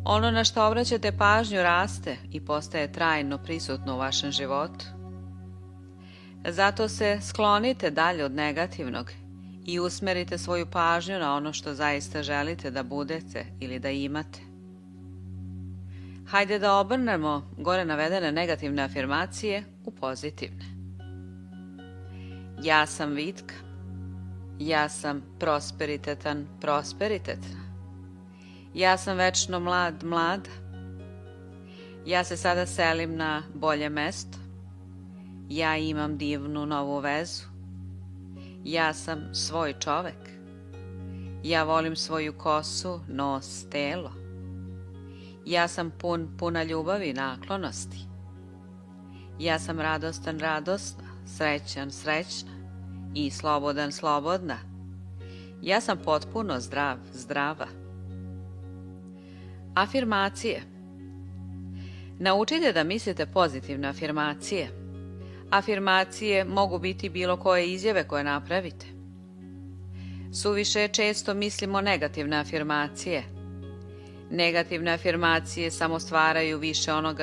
Ono na što obraćate pažnju raste i postaje trajno prisutno u vašem životu. Zato se sklonite dalje od negativnog i usmerite svoju pažnju na ono što zaista želite da budete ili da imate. Hajde da obrnemo gore navedene negativne afirmacije u pozitivne. Ja sam vitka. Ja sam prosperitetna. Ja sam večno mlada. Ja se sada selim na bolje mesto. Ja imam divnu novu vezu. Ja sam svoj čovek. Ja volim svoju kosu, nos, telo. Ja sam puna ljubavi i naklonosti. Ja sam radosna, srećna i slobodna. Ja sam potpuno zdrava. Afirmacije. Naučite da mislite pozitivne afirmacije. Afirmacije mogu biti bilo koje izjave koje napravite. Suviše često mislimo negativne afirmacije. Negativne afirmacije samo stvaraju više onoga